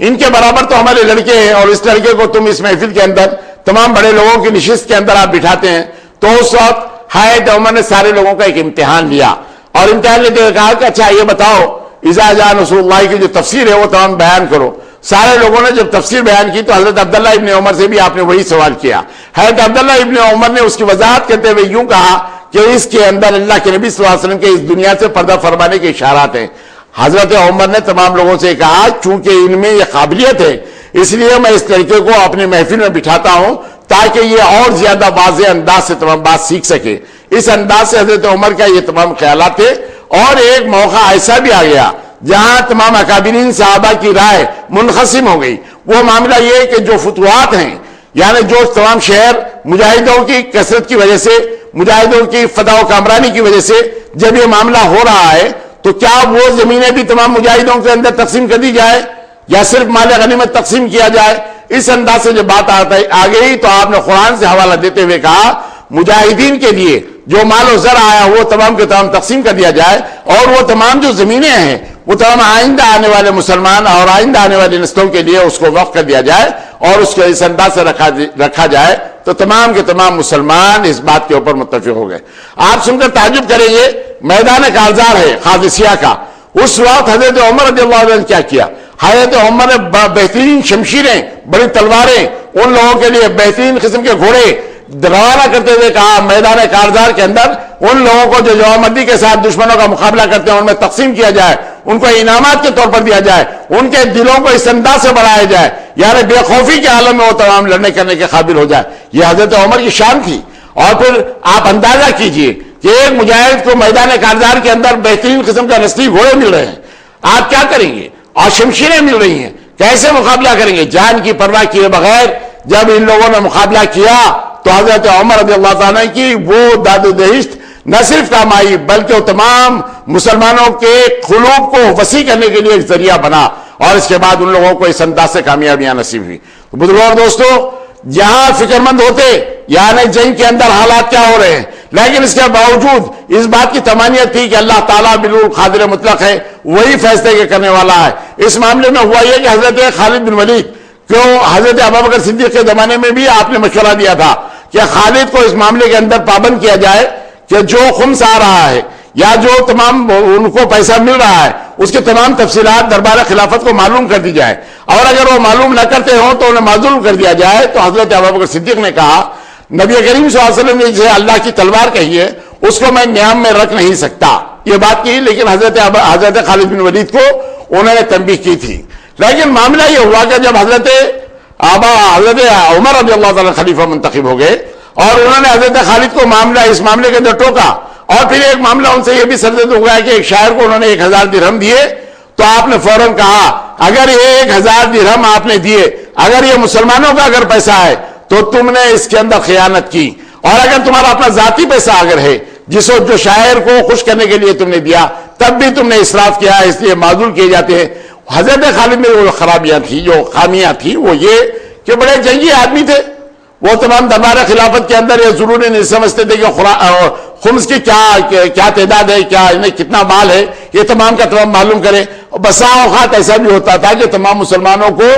ان کے برابر تو ہمارے لڑکے ہیں اور اس لڑکے کو تم اس محفل کے اندر تمام بڑے لوگوں کی نشست کے اندر آپ بٹھاتے ہیں. تو اس وقت حضرت عمر نے سارے لوگوں کا ایک امتحان لیا اور امتحان لیتے ہوئے کہا کہ اچھا یہ بتاؤ اذا جاء نصر اللہ کی جو تفسیر ہے وہ تمام بیان کرو. سارے لوگوں نے جب تفسیر بیان کی تو حضرت عبداللہ ابن عمر سے بھی آپ نے وہی سوال کیا. حضرت عبداللہ ابن عمر نے اس کی وضاحت کرتے ہوئے یوں کہا کہ اس کے اندر اللہ کے نبی صلی اللہ علیہ وسلم کے اس دنیا سے پردہ فرمانے کے اشارات ہیں. حضرت عمر نے تمام لوگوں سے کہا چونکہ ان میں یہ قابلیت ہے اس لیے میں اس لڑکے کو اپنی محفل میں بٹھاتا ہوں تاکہ یہ اور زیادہ واضح انداز سے تمام بات سیکھ سکے. اس انداز سے حضرت عمر کا یہ تمام خیالات تھے. اور ایک موقع ایسا بھی آ گیا جہاں تمام اکابرین صحابہ کی رائے منقسم ہو گئی. وہ معاملہ یہ کہ جو فتوحات ہیں, یعنی جو تمام شہر مجاہدوں کی کثرت کی وجہ سے, مجاہدوں کی فتح و کامرانی کی وجہ سے جب یہ معاملہ ہو رہا ہے تو کیا وہ زمینیں بھی تمام مجاہدوں کے اندر تقسیم کر دی جائے یا صرف مال غنیمت تقسیم کیا جائے. اس انداز سے جب بات آ گئی تو آپ نے قرآن سے حوالہ دیتے ہوئے کہا مجاہدین کے لیے جو مال و زر آیا وہ تمام کے تمام تقسیم کر دیا جائے, اور وہ تمام جو زمینیں ہیں وہ تمام آئندہ آنے والے مسلمان اور آئندہ آنے والی نسلوں کے لیے اس کو وقف کر دیا جائے اور اس کو اس انداز سے رکھا جائے. تو تمام کے تمام مسلمان اس بات کے اوپر متفق ہو گئے. آپ سن کر تعجب کریں گے, میدان کارزار ہے قادسیہ کا, اس وقت حضرت عمر رضی اللہ عنہ نے کیا کیا. حضرت عمر نے بہترین شمشیریں, بڑی تلواریں, ان لوگوں کے لیے بہترین قسم کے گھوڑے روانہ کرتے ہوئے کہا میدان کارزار کے اندر ان لوگوں کو جو جوامردی کے ساتھ دشمنوں کا مقابلہ کرتے ہیں ان میں تقسیم کیا جائے. ان کو انعامات کے طور پر دیا جائے، ان کے دلوں کو اس انداز سے بڑھایا جائے یعنی بے خوفی کے عالم میں وہ تمام لڑنے کرنے کے قابل ہو جائے. یہ حضرت عمر کی شان تھی. اور پھر آپ اندازہ کیجئے کہ ایک مجاہد کو میدان کارزار کے اندر بہترین قسم کا نسلی گھوڑے مل رہے ہیں، آپ کیا کریں گے؟ اور شمشیریں مل رہی ہیں، کیسے مقابلہ کریں گے؟ جان کی پرواہ کیے بغیر جب ان لوگوں نے مقابلہ کیا تو حضرت عمر رضی اللہ تعالیٰ کی وہ داد و دہشت نہ صرف کام آئی بلکہ وہ تمام مسلمانوں کے قلوب کو وسیع کرنے کے لیے ایک ذریعہ بنا، اور اس کے بعد ان لوگوں کو اس انداز سے کامیابیاں نصیب ہوئی. بزرگوں اور دوستوں، جہاں فکر مند ہوتے یعنی جنگ کے اندر حالات کیا ہو رہے ہیں، لیکن اس کے باوجود اس بات کی تمانیت تھی کہ اللہ تعالیٰ بالکل قادر مطلق ہے، وہی فیصلے کے کرنے والا ہے. اس معاملے میں ہوا یہ کہ حضرت خالد بن ولید، کیوں حضرت ابوبکر صدیق کے زمانے میں بھی آپ نے مشورہ دیا تھا کہ خالد کو اس معاملے کے اندر پابند کیا جائے کہ جو خمس آ رہا ہے یا جو تمام ان کو پیسہ مل رہا ہے اس کے تمام تفصیلات دربار خلافت کو معلوم کر دی جائے، اور اگر وہ معلوم نہ کرتے ہوں تو انہیں معذول کر دیا جائے. تو حضرت ابوبکر صدیق نے کہا نبی کریم صلی اللہ علیہ وسلم نے جسے اللہ کی تلوار کہی ہے اس کو میں نیام میں رکھ نہیں سکتا، یہ بات کی. لیکن حضرت خالد بن ولید کو انہوں نے تنبیہ کی تھی. لیکن معاملہ یہ ہوا کہ جب حضرت عمر رضی اللہ تعالیٰ خلیفہ منتخب ہو گئے اور انہوں نے حضرت خالد کو اس معاملے کے اندر ٹوکا، اور پھر ایک معاملہ ان سے یہ بھی سرزد ہو گیا کہ ایک شاعر کو انہوں نے 1000 درہم دیے، تو آپ نے فوراً کہا اگر یہ 1000 درہم آپ نے دیے، اگر یہ مسلمانوں کا اگر پیسہ ہے تو تم نے اس کے اندر خیانت کی، اور اگر تمہارا اپنا ذاتی پیسہ اگر ہے جو شاعر کو خوش کرنے کے لیے تم نے دیا تب بھی تم نے اسراف کیا، اس لیے معذور کیے جاتے ہیں. حضرت خالد میں وہ خرابیاں تھی، جو خامیاں تھی، وہ یہ کہ بڑے جنگی آدمی تھے. وہ تمام دربار خلافت کے اندر یہ ضروری نہیں سمجھتے تھے کہ خمس کی کیا تعداد ہے، کیا کتنا مال ہے، یہ تمام کا تمام معلوم کرے. بسا اوقات ایسا بھی ہوتا تھا کہ تمام مسلمانوں کو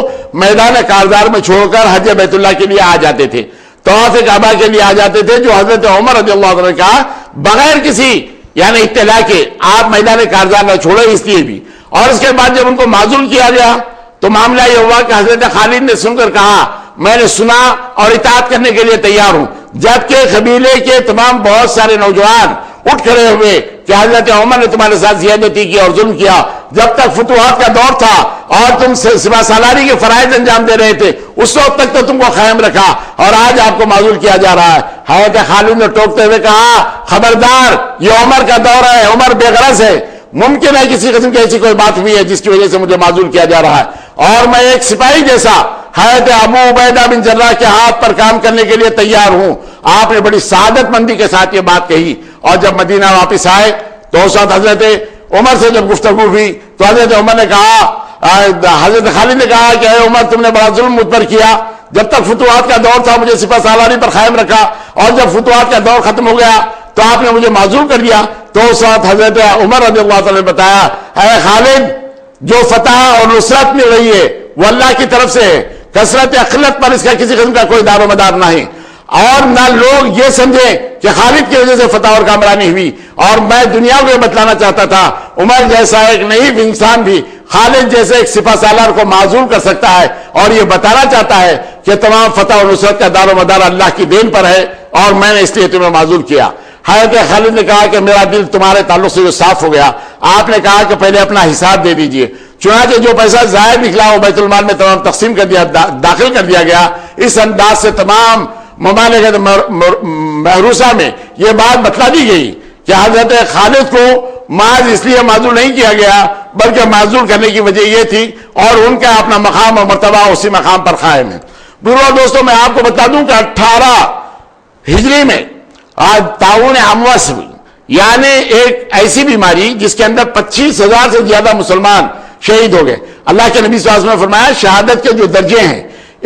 میدان کارزار میں چھوڑ کر حج بیت اللہ کے لیے آ جاتے تھے، طواف کعبہ کے لیے آ جاتے تھے، جو حضرت عمر رضی اللہ عنہ نے کہا بغیر کسی یعنی اطلاع کے آپ میدان کارزار نہ چھوڑے، اس لیے بھی. اور اس کے بعد جب ان کو معذول کیا گیا تو معاملہ یہ ہوا کہ حضرت خالد نے سن کر کہا میں نے سنا اور اطاعت کرنے کے لیے تیار ہوں، جبکہ قبیلے کے تمام بہت سارے نوجوان اٹھ کھڑے ہوئے کہ حضرت عمر نے تمہارے ساتھ زیادتی کی اور ظلم کیا، جب تک فتوحات کا دور تھا اور تم سپہ سالاری کے فرائض انجام دے رہے تھے اس وقت تک تو تم کو قائم رکھا، اور آج آپ کو معذول کیا جا رہا ہے. حضرت خالد نے ٹوکتے ہوئے کہا خبردار، یہ عمر کا دور ہے، عمر بے غرض ہے، ممکن ہے کسی قسم کی ایسی کوئی بات ہوئی ہے جس کی وجہ سے مجھے معذول کیا جا رہا ہے، اور میں ایک سپاہی جیسا حضرت ابو عبیدہ بن جراح کے ہاتھ پر کام کرنے کے لیے تیار ہوں. آپ نے بڑی سعادت مندی کے ساتھ یہ بات کہی، اور جب مدینہ واپس آئے تو اس وقت حضرت عمر سے جب گفتگو ہوئی تو حضرت عمر نے کہا، حضرت خالد نے کہا کہ اے عمر تم نے بڑا ظلم مجھ پر کیا، جب تک فتوحات کا دور تھا مجھے سپہ سالاری پر قائم رکھا، اور جب فتوحات کا دور ختم ہو گیا تو آپ نے مجھے معذور کر دیا. تو اس وقت حضرت عمر رضی اللہ تعالیٰ نے بتایا اے خالد، جو فتح اور نصرت مل رہی ہے وہ اللہ کی طرف سے ہے، کثرت اقلت پر اس کا کسی قسم کا کوئی دار و مدار نہیں، اور نہ لوگ یہ سمجھیں کہ خالد کی وجہ سے فتح اور کامرانی ہوئی. اور میں دنیا کو یہ بتلانا چاہتا تھا عمر جیسا ایک نئی انسان بھی خالد جیسے ایک سپہ سالار کو معذور کر سکتا ہے، اور یہ بتانا چاہتا ہے کہ تمام فتح اور نصرت کا دار و مدار اللہ کی دین پر ہے، اور میں نے اس لیے تمہیں معذور کیا. حضرت خالد نے کہا کہ میرا دل تمہارے تعلق سے جو صاف ہو گیا. آپ نے کہا کہ پہلے اپنا حساب دے دیجئے. چنانچہ جو پیسہ زائد نکلا وہ بیت المال میں تمام تقسیم کر دیا، داخل کر دیا گیا. اس انداز سے تمام ممالک محروسہ میں یہ بات بتلا دی گئی کہ حضرت خالد کو محض اس لیے معذور نہیں کیا گیا بلکہ معذور کرنے کی وجہ یہ تھی، اور ان کا اپنا مقام اور مرتبہ اسی مقام پر قائم ہے. دوستوں میں آپ کو بتا دوں کہ 18 ہجری میں آج طاعون امواس ہوئی، یعنی ایک ایسی بیماری جس کے اندر 25,000 سے زیادہ مسلمان شہید ہو گئے. اللہ کے نبی صلی اللہ علیہ وسلم نے فرمایا شہادت کے جو درجے ہیں،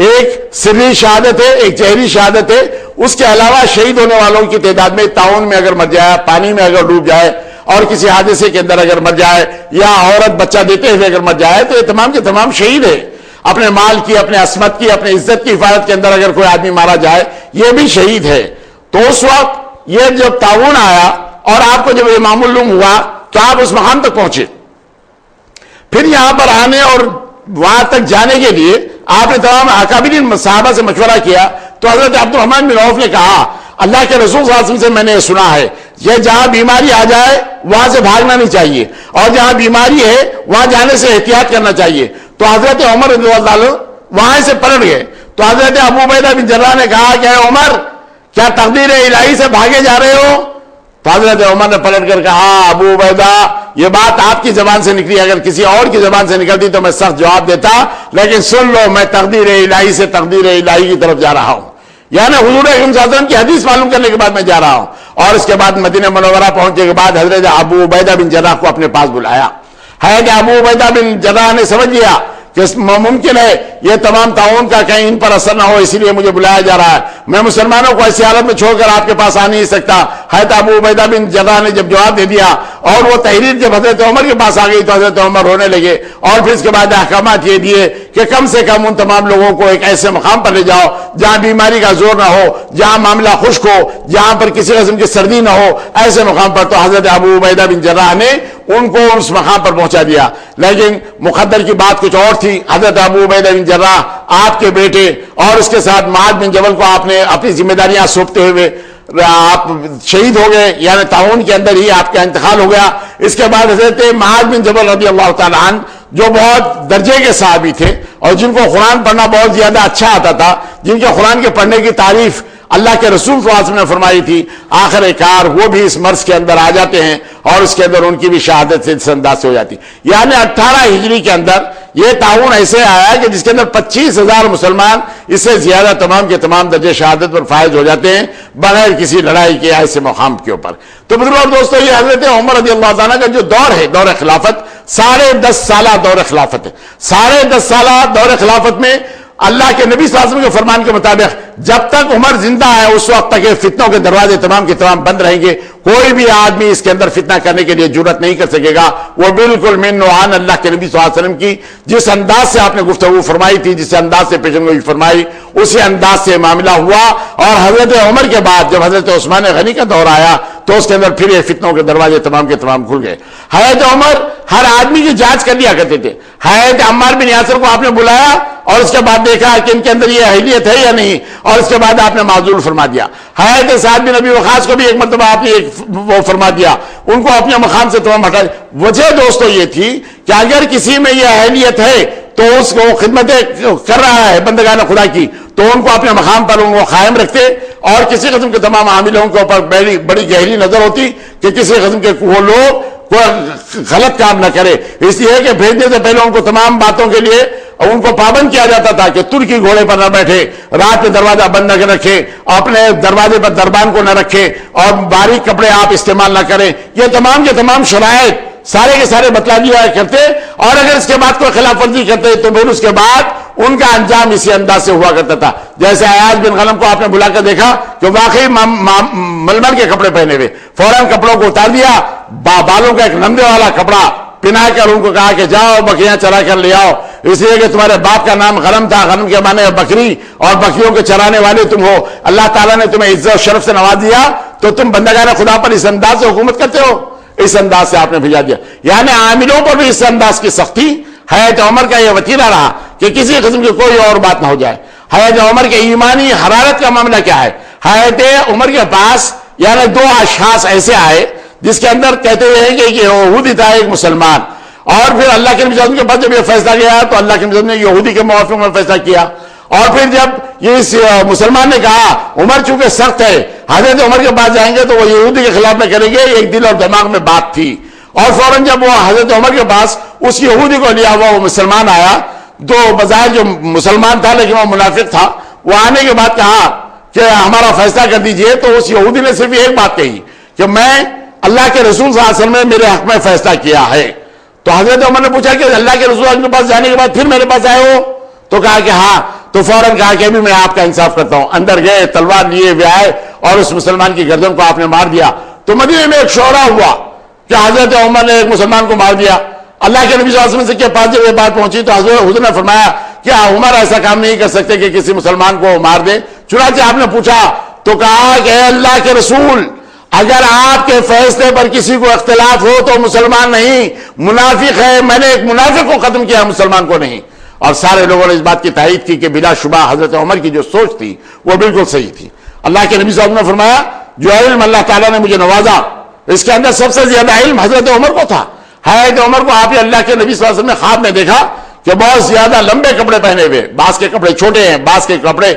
ایک سری شہادت ہے، ایک جہری شہادت ہے، اس کے علاوہ شہید ہونے والوں کی تعداد میں طاعون میں اگر مر جائے، پانی میں اگر ڈوب جائے، اور کسی حادثے کے اندر اگر مر جائے، یا عورت بچہ دیتے ہوئے اگر مر جائے، تو یہ تمام کے تمام شہید ہے. اپنے مال کی، اپنے عصمت کی، اپنے عزت کی حفاظت کے اندر اگر کوئی آدمی مارا جائے یہ بھی شہید ہے. تو اس وقت یہ جب طاعون آیا اور آپ کو جب یہ معلوم ہوا تو آپ اس مقام تک پہنچے. پھر یہاں پر آنے اور وہاں تک جانے کے لیے آپ نے تمام اکابرین صحابہ سے مشورہ کیا. تو حضرت عبد الرحمن بن عوف نے کہا اللہ کے رسول صلی اللہ علیہ وسلم سے میں نے سنا ہے یہ جہاں بیماری آ جائے وہاں سے بھاگنا نہیں چاہیے، اور جہاں بیماری ہے وہاں جانے سے احتیاط کرنا چاہیے۔ تو حضرت عمر رضی اللہ عنہ وہاں سے پلٹ گئے، تو حضرت ابو عبیدہ بن جراح نے کہا کہ اے عمر، کیا تقدیر الہی سے بھاگے جا رہے ہو؟ تو حضرت عمر نے پلٹ کر کہا ابو عبیدہ یہ بات آپ کی زبان سے نکلی، اگر کسی اور کی زبان سے نکلتی تو میں سخت جواب دیتا، لیکن سن لو میں تقدیر الہی سے تقدیر الہی کی طرف جا رہا ہوں، یعنی حضور اکرم صلی اللہ علیہ وسلم کی حدیث معلوم کرنے کے بعد میں جا رہا ہوں۔ اور اس کے بعد مدینہ منورہ پہنچنے کے بعد حضرت ابو عبیدہ بن جراح کو اپنے پاس بلایا ہے کہ ابو عبیدہ بن جراح نے سمجھ لیا کہ ممکن ہے یہ تمام تعاون کا کہیں ان پر اثر نہ ہو، اسی لیے مجھے بلایا جا رہا ہے، میں مسلمانوں کو ایسی حالت میں چھوڑ کر آپ کے پاس آ نہیں سکتا۔ حضرت ابو عبیدہ بن جراح نے جب جواب دے دیا اور وہ تحریر جب حضرت عمر کے پاس آ گئی تو حضرت عمر رونے لگے، اور پھر اس کے بعد احکامات یہ دیے کہ کم سے کم ان تمام لوگوں کو ایک ایسے مقام پر لے جاؤ جہاں بیماری کا زور نہ ہو، جہاں معاملہ خشک ہو، جہاں پر کسی قسم کی سردی نہ ہو، ایسے مقام پر۔ تو حضرت ابو عبیدہ بن جراح نے ان کو اس مقام پر پہنچا دیا، لیکن مقدر کی بات کچھ اور تھی۔ حضرت ابو عبیدہ بن جراح آپ کے بیٹے اور اس کے ساتھ معاذ بن جبل کو آپ نے اپنی ذمہ داریاں سونپتے ہوئے آپ شہید ہو گئے، یعنی تعاون کے اندر ہی آپ کا انتقال ہو گیا۔ اس کے بعد حضرت معاذ بن جبل رضی اللہ تعالیٰ عنہ جو بہت درجے کے صحابی تھے اور جن کو قرآن پڑھنا بہت زیادہ اچھا آتا تھا، جن کے قرآن کے پڑھنے کی تعریف اللہ کے رسول صلی اللہ علیہ وسلم نے فرمائی تھی، آخر کار وہ بھی اس مرض کے اندر آ جاتے ہیں اور اس کے اندر ان کی بھی شہادت سے اس انداز سے ہو جاتی۔ یعنی 18 ہجری کے اندر یہ تعاون ایسے آیا کہ جس کے اندر 25,000 مسلمان اس سے زیادہ تمام کے تمام درجے شہادت پر فائز ہو جاتے ہیں بغیر کسی لڑائی کے ایسے مقام کے اوپر۔ تو بزرگوں اور دوستو، یہ حضرت عمر رضی اللہ عنہ کا جو دور ہے، دور خلافت، 10.5 سالہ دور خلافت ہے۔ 10.5 سالہ دور خلافت میں اللہ کے نبی صلی اللہ علیہ وسلم کے فرمان کے مطابق جب تک عمر زندہ ہے اس وقت تک یہ فتنوں کے دروازے تمام کے تمام بند رہیں گے، کوئی بھی آدمی اس کے اندر فتنہ کرنے کے لیے جرأت نہیں کر سکے گا۔ وہ بالکل من نوعان اللہ کے نبی صلی اللہ علیہ وسلم کی جس انداز سے آپ نے گفتگو فرمائی تھی، جس انداز سے پیشن گوئی فرمائی، اسی انداز سے معاملہ ہوا۔ اور حضرت عمر کے بعد جب حضرت عثمان غنی کا دور آیا تو اس کے اندر پھر یہ فتنوں کے دروازے تمام کے تمام کھل گئے۔ حضرت عمر ہر آدمی کی جانچ کر لیا کرتے تھے۔ حضرت عمار بن یاسر کو آپ نے بلایا اور اس کے بعد دیکھا کہ ان کے اندر یہ اہلیت ہے یا نہیں، اور اس کے بعد آپ نے معزول فرما دیا۔ حضرت سعد بن ابی وقاص کو بھی ایک مرتبہ آپ نے وہ فرما دیا، ان کو اپنے مقام سے تمام ہٹا دیا۔ وجہ دوستو یہ تھی کہ اگر کسی میں یہ اہلیت ہے تو اس کو خدمتیں کر رہا ہے بندگان خدا کی، تو ان کو اپنے مقام پر ان کو قائم رکھتے، اور کسی قسم کے تمام عاملوں کے اوپر بڑی گہری نظر ہوتی کہ کسی قسم کے وہ لوگ کوئی غلط کام نہ کرے۔ اس لیے کہ بھیجنے سے پہلے ان کو تمام باتوں کے لیے ان کو پابند کیا جاتا تھا کہ ترکی گھوڑے پر نہ بیٹھے، رات میں دروازہ بند نہ رکھے، اپنے دروازے پر دربان کو نہ رکھے، اور باریک کپڑے آپ استعمال نہ کریں۔ یہ تمام کے تمام شرائط سارے کے سارے بتلا دیا کرتے، اور اگر اس کے بعد کوئی خلاف ورزی کرتے تو پھر اس کے بعد ان کا انجام اسی انداز سے ہوا کرتا تھا۔ جیسے عیاض بن غنم کو آپ نے بلا کر دیکھا کہ واقعی ململ کے کپڑے پہنے ہوئے، فوراً کپڑوں کو اتار دیا، بالوں کا ایک نندے والا کپڑا پہنا کر ان کو کہا کہ جاؤ بکریاں چرا کر لے آؤ، اس لیے کہ تمہارے باپ کا نام غنم تھا، غنم کے معنی بکری، اور بکریوں کے چرانے والے تم ہو، اللہ تعالیٰ نے تمہیں عزت و شرف سے نواز دیا، تو تم بندگان خدا پر اس انداز سے حکومت کرتے ہو۔ اس انداز سے آپ نے بھیجا دیا، یعنی عاملوں پر بھی اس انداز کی سختی۔ حضرت عمر کا یہ وتیرہ رہا کہ کسی قسم کی کوئی اور بات نہ ہو جائے۔ حضرت عمر کے ایمانی حرارت کا معاملہ کیا ہے؟ حضرت عمر کے پاس یعنی 2 اشخاص ایسے آئے جس کے اندر کہتے ہیں کہ یہودی تھا ایک مسلمان، اور پھر اللہ کے نبی صلی اللہ علیہ وسلم کے پاس جب یہ فیصلہ گیا تو اللہ کے نبی صلی اللہ علیہ وسلم نے یہودی کے موافق میں فیصلہ کیا، اور پھر جب یہ اس مسلمان نے کہا عمر چونکہ سخت ہے، حضرت عمر کے پاس جائیں گے تو وہ یہودی کے خلاف میں کریں گے، ایک دل اور دماغ میں بات تھی، اور فوراً جب وہ حضرت عمر کے پاس اس یہودی کو لیا ہوا وہ مسلمان آیا، تو بظاہر جو مسلمان تھا لیکن وہ منافق تھا، وہ آنے کے بعد کہا کہ ہمارا فیصلہ کر دیجئے، تو اس یہودی نے صرف ایک بات کہی کہ میں اللہ کے رسول صلی اللہ علیہ وسلم نے میرے حق میں فیصلہ کیا ہے۔ تو حضرت عمر نے پوچھا کہ اللہ کے رسول کے پاس جانے کے بعد پھر میرے پاس آئے ہو؟ تو کہا کہ ہاں، تو فوراً کہا کہ ابھی میں آپ کا انصاف کرتا ہوں۔ اندر گئے، تلوار لیے ہوئے آئے اور اس مسلمان کی گردن کو آپ نے مار دیا۔ تو مدینے میں ایک شورا ہوا کہ حضرت عمر نے ایک مسلمان کو مار دیا۔ اللہ کے نبی صلی اللہ علیہ وسلم کے پاس جب یہ بات پہنچی تو حضور نے فرمایا کہ عمر ایسا کام نہیں کر سکتے کہ کسی مسلمان کو مار دے۔ چنانچہ آپ نے پوچھا تو کہا کہ اے اللہ کے رسول، اگر آپ کے فیصلے پر کسی کو اختلاف ہو تو مسلمان نہیں، منافق ہے، میں نے ایک منافق کو ختم کیا، مسلمان کو نہیں۔ اور سارے لوگوں نے اس بات کی تائید کی کہ بلا شبہ حضرت عمر کی جو سوچ تھی وہ بالکل صحیح تھی۔ اللہ کے نبی صلی اللہ علیہ وسلم نے فرمایا جو علم اللہ تعالیٰ نے مجھے نوازا، اس کے اندر سب سے زیادہ علم حضرت عمر کو تھا۔ حضرت عمر کو آپ اللہ کے نبی صلی اللہ علیہ وسلم نے خواب میں دیکھا کہ بہت زیادہ لمبے کپڑے پہنے ہوئے، بعض کے کپڑے چھوٹے ہیں، بعض کے کپڑے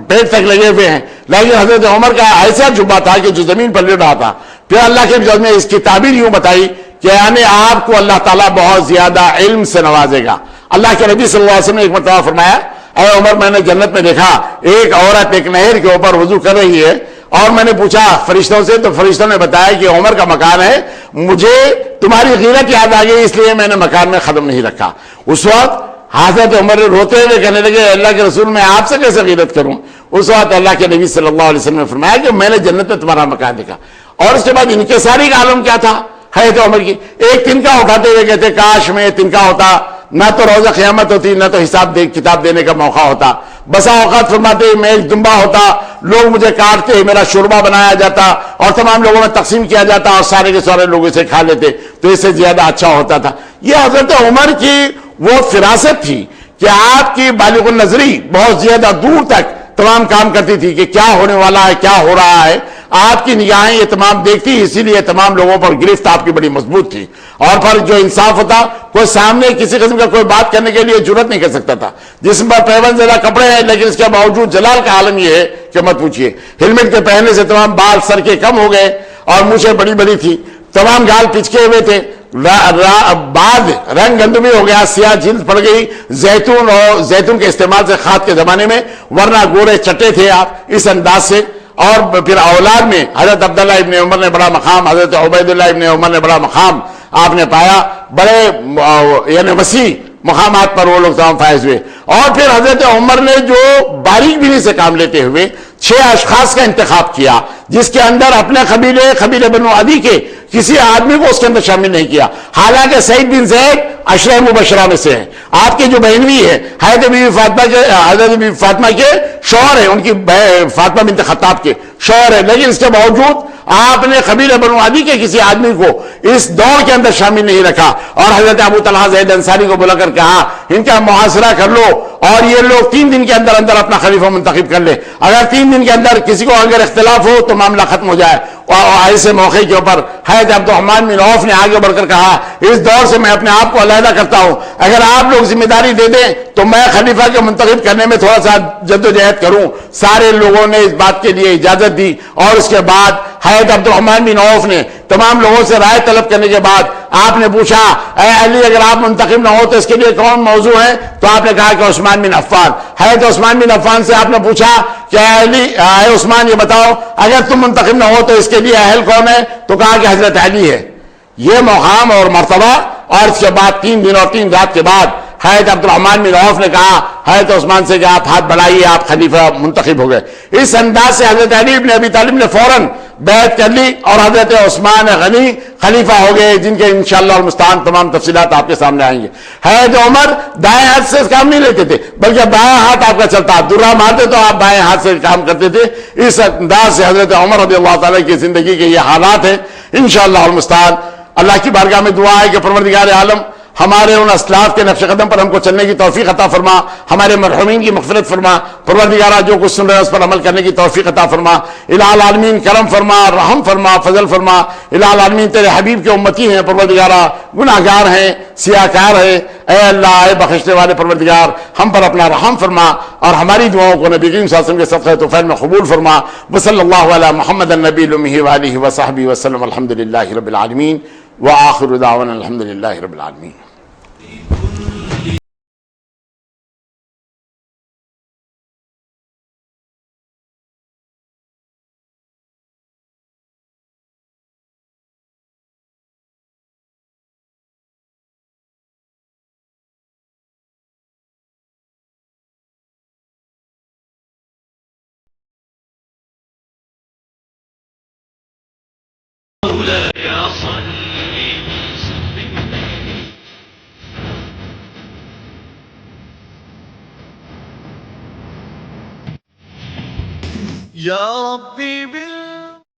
پیٹ تک لگے ہوئے ہیں، لیکن حضرت عمر کا ایسا جبہ تھا کہ جو زمین پر گر رہا تھا۔ پھر اللہ کے نبی نے اس کی تعبیر یوں بتائی کہ یعنی آپ کو اللہ تعالیٰ بہت زیادہ علم سے نوازے گا۔ اللہ کے نبی صلی اللہ علیہ وسلم نے ایک مرتبہ فرمایا، اے عمر، میں نے جنت میں دیکھا ایک عورت ایک نہر کے اوپر وضو کر رہی ہے، اور میں نے پوچھا فرشتوں سے، تو فرشتوں نے بتایا کہ عمر کا مکان ہے، مجھے تمہاری غیرت یاد آ گئی، اس لیے میں نے مکان میں قدم نہیں رکھا۔ اس وقت حضرت عمر روتے ہوئے کہنے لگے، اللہ کے رسول میں آپ سے کیسے غیرت کروں؟ اس وقت اللہ کے نبی صلی اللہ علیہ وسلم نے فرمایا کہ میں نے جنت میں تمہارا مکان دیکھا۔ اور اس کے بعد انکساری کا عالم کیا تھا حضرت عمر کی؟ ایک تنکا اٹھاتے ہوئے کہتے کاش میں تنکا ہوتا، نہ تو روزہ قیامت ہوتی، نہ تو حساب کتاب دینے کا موقع ہوتا۔ بسا اوقات فرماتے میں ایک دمبا ہوتا، لوگ مجھے کاٹتے، میرا شوربہ بنایا جاتا اور تمام لوگوں میں تقسیم کیا جاتا اور سارے کے سارے لوگ اسے کھا لیتے، تو اس سے زیادہ اچھا ہوتا تھا۔ یہ حضرت عمر کی وہ فراست تھی کہ آپ کی بالغ النظری بہت زیادہ دور تک تمام کام کرتی تھی کہ کیا ہونے والا ہے، کیا ہو رہا ہے، آپ کی نگاہیں یہ تمام دیکھتی، اسی لیے تمام لوگوں پر گرفت آپ کی بڑی مضبوط تھی۔ اور پھر جو انصاف ہوتا، کوئی سامنے کسی قسم کا کوئی بات کرنے کے لیے جرت نہیں کر سکتا تھا۔ جسم پر پیون زدہ کپڑے ہیں لیکن اس کے باوجود جلال کا عالم یہ ہے کہ مت پوچھیے۔ ہیلمٹ کے پہننے سے تمام بال سر کے کم ہو گئے اور مونچھیں بڑی بڑی تھی، تمام گال پچکے ہوئے تھے، بعد رنگ گندمی ہو گیا، سیاہ جلد پڑ گئی زیتون کے استعمال سے خاد کے زمانے میں، ورنہ گورے چٹے تھے آپ اس انداز سے۔ اور پھر اولاد میں حضرت عبداللہ ابن عمر نے بڑا مقام، حضرت عبیداللہ ابن عمر نے بڑا مقام آپ نے پایا، بڑے یعنی وسیع مقامات پر وہ لوگ تمام فائز ہوئے۔ اور پھر حضرت عمر نے جو باریک بینی سے کام لیتے ہوئے 6 اشخاص کا انتخاب کیا، جس کے اندر اپنے قبیلے بنو عدی کے کسی آدمی کو اس کے اندر شامل نہیں کیا، حالانکہ سعید بن زید عشرہ مبشرہ میں سے ہیں، آپ کی جو بہنوی ہے حضرت بی فاطمہ کے شوہر ہیں، ان کی فاطمہ بنت خطاب کے شوہر ہے، لیکن اس کے باوجود آپ نے قبیلہ بنو عدی کے کسی آدمی کو اس دوڑ کے اندر شامل نہیں رکھا، اور حضرت ابو طلحہ زید انصاری کو بلا کر کہا ان کا محاصرہ کر لو اور یہ لوگ 3 دن کے اندر اندر اپنا خلیفہ منتخب کر لے، اگر 3 دن کے اندر کسی کو اگر اختلاف ہو تو معاملہ ختم ہو جائے۔ اور ایسے موقع کے اوپر حضرت عبدالرحمن بن عوف نے آگے بڑھ کر کہا اس دور سے میں اپنے آپ کو علیحدہ کرتا ہوں، اگر آپ لوگ ذمہ داری دے دیں تو میں خلیفہ کے منتخب کرنے میں تھوڑا سا جدوجہد کروں۔ سارے لوگوں نے اس بات کے لیے اجازت دی، اور اس کے بعد حضرت عبدالرحمن بن عوف نے تمام لوگوں سے رائے طلب کرنے کے بعد آپ نے پوچھا اے علی اگر آپ منتخب نہ ہو تو اس کے لیے کون موضوع ہے؟ تو آپ نے کہا کہ عثمان بن عفان۔ حضرت عثمان بن عفان سے آپ نے پوچھا کہ اے عثمان یہ بتاؤ اگر تم منتخب نہ ہو تو اس کے لیے اہل کون ہے؟ تو کہا کہ حضرت علی ہے۔ یہ مقام اور مرتبہ، اور اس کے بعد 3 دن اور 3 رات کے بعد حضرت عبدالرحمن بن عوف نے کہا حضرت عثمان سے کہ آپ ہاتھ بڑھائیے، آپ خلیفہ منتخب ہو گئے۔ اس انداز سے حضرت علی بن ابی طالب نے فوراً بیعت کر لی اور حضرت عثمان غنی خلیفہ ہو گئے، جن کے انشاءاللہ المستعان تمام تفصیلات آپ کے سامنے آئیں گے۔ حضرت عمر دائیں ہاتھ سے کام نہیں لیتے تھے بلکہ بائیں ہاتھ آپ کا چلتا، درہ مارتے تو آپ بائیں ہاتھ سے کام کرتے تھے۔ اس انداز سے حضرت عمر رضی اللہ تعالیٰ کی زندگی کے یہ حالات ہیں۔ انشاءاللہ المستعان اللہ کی بارگاہ میں دعا ہے کہ پروردگار عالم ہمارے ان اسلاف کے نقش قدم پر ہم کو چلنے کی توفیق عطا فرما، ہمارے مرحومین کی مغفرت فرما، پروردگارہ جو کچھ سن رہے ہیں اس پر عمل کرنے کی توفیق عطا فرما، الہ العالمین کرم فرما، رحم فرما، فضل فرما، الہ العالمین تیرے حبیب کے امتی ہیں پروردگارہ، گناہگار ہیں، سیاہکار ہیں، اے اللہ اے بخشنے والے پروردگار ہم پر اپنا رحم فرما اور ہماری دعاؤں کو نبی کریم صلی اللہ علیہ وسلم کے صدقہ طفیل میں قبول فرما۔ وصلی اللہ علی محمد النبی الامی وآلہ وصحبہ وسلم، الحمدللہ رب العالمین، وآخر دعوانا الحمدللہ رب العالمین۔ يا ربي